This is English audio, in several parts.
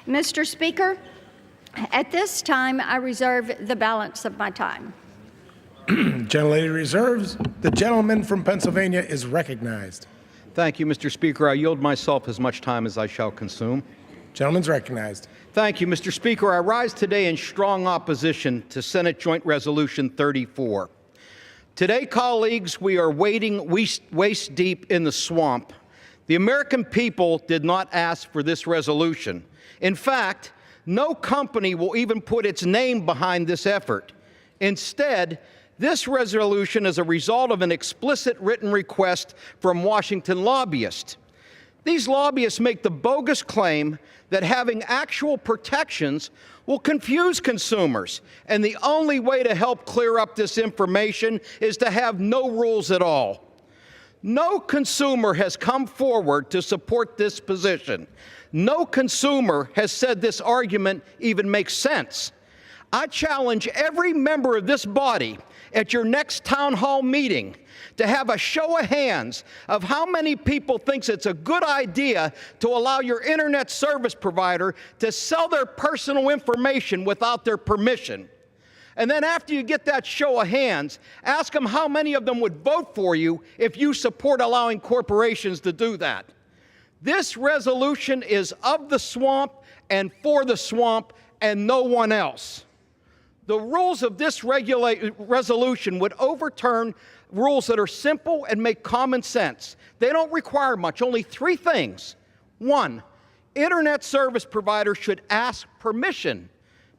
Mr. Speaker, at this time, I reserve the balance of my time. Gentlelady reserves. The gentleman from Pennsylvania is recognized. Thank you, Mr. Speaker. I yield myself as much time as I shall consume. Gentleman's recognized. Thank you, Mr. Speaker. I rise today in strong opposition to Senate Joint Resolution 34. Today, colleagues, we are wading waist deep in the swamp. The American people did not ask for this resolution. In fact, no company will even put its name behind this effort. Instead, this resolution is a result of an explicit written request from Washington lobbyists. These lobbyists make the bogus claim that having actual protections will confuse consumers, and the only way to help clear up this information is to have no rules at all. No consumer has come forward to support this position. No consumer has said this argument even makes sense. I challenge every member of this body at your next town hall meeting to have a show of hands of how many people thinks it's a good idea to allow your internet service provider to sell their personal information without their permission. And then after you get that show of hands, ask them how many of them would vote for you if you support allowing corporations to do that. This resolution is of the swamp and for the swamp and no one else. The rules of this resolution would overturn rules that are simple and make common sense. They don't require much, only three things. One, internet service providers should ask permission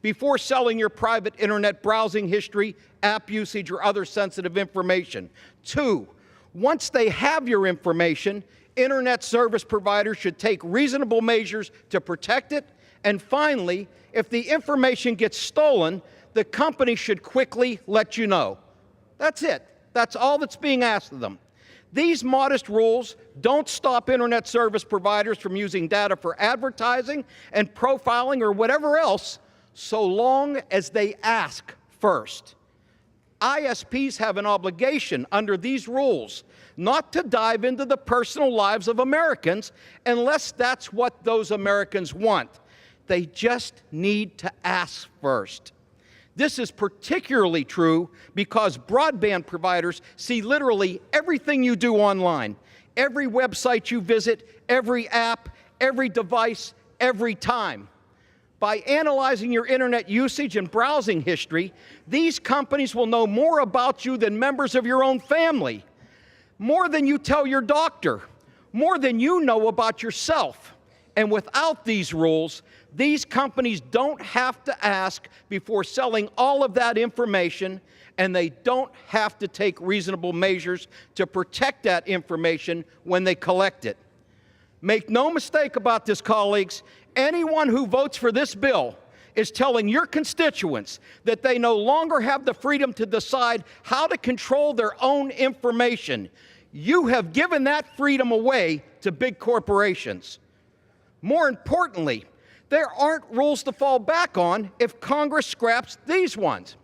before selling your private internet browsing history, app usage, or other sensitive information. Two, once they have your information, internet service providers should take reasonable measures to protect it. And finally, if the information gets stolen, the company should quickly let you know. That's it. That's all that's being asked of them. These modest rules don't stop internet service providers from using data for advertising and profiling or whatever else, so long as they ask first. ISPs have an obligation under these rules not to dive into the personal lives of Americans unless that's what those Americans want. They just need to ask first. This is particularly true because broadband providers see literally everything you do online, every website you visit, every app, every device, every time. By analyzing your internet usage and browsing history, these companies will know more about you than members of your own family, more than you tell your doctor, more than you know about yourself. And without these rules, these companies don't have to ask before selling all of that information, and they don't have to take reasonable measures to protect that information when they collect it. Make no mistake about this, colleagues. Anyone who votes for this bill is telling your constituents that they no longer have the freedom to decide how to control their own information. You have given that freedom away to big corporations. More importantly, there aren't rules to fall back on if Congress scraps these ones.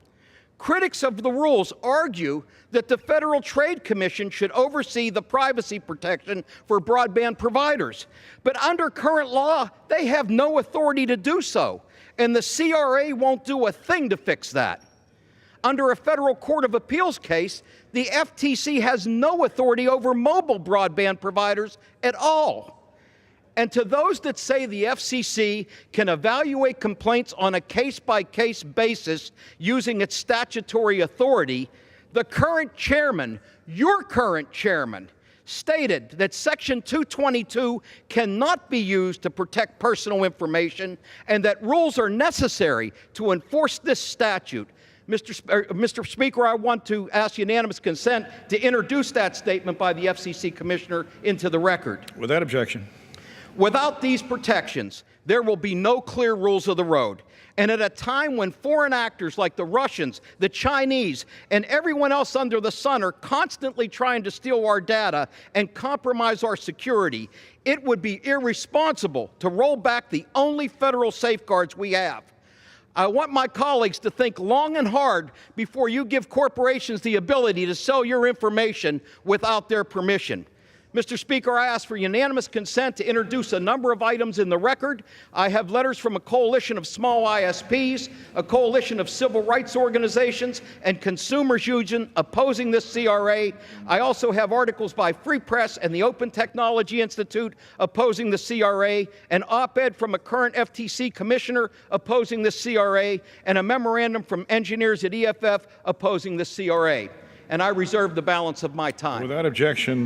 Critics of the rules argue that the Federal Trade Commission should oversee the privacy protection for broadband providers. But under current law, they have no authority to do so, and the CRA won't do a thing to fix that. Under a federal court of appeals case, the FTC has no authority over mobile broadband providers at all. And to those that say the FCC can evaluate complaints on a case-by-case basis using its statutory authority, the current chairman, your current chairman, stated that Section 222 cannot be used to protect personal information and that rules are necessary to enforce this statute. Mr. Speaker, I want to ask unanimous consent to introduce that statement by the FCC Commissioner into the record. Without objection. Without these protections, there will be no clear rules of the road. And at a time when foreign actors like the Russians, the Chinese, and everyone else under the sun are constantly trying to steal our data and compromise our security, it would be irresponsible to roll back the only federal safeguards we have. I want my colleagues to think long and hard before you give corporations the ability to sell your information without their permission. Mr. Speaker, I ask for unanimous consent to introduce a number of items in the record. I have letters from a coalition of small ISPs, a coalition of civil rights organizations, and consumers union opposing this CRA. I also have articles by Free Press and the Open Technology Institute opposing the CRA, an op-ed from a current FTC commissioner opposing the CRA, and a memorandum from engineers at EFF opposing the CRA. And I reserve the balance of my time. Without objection.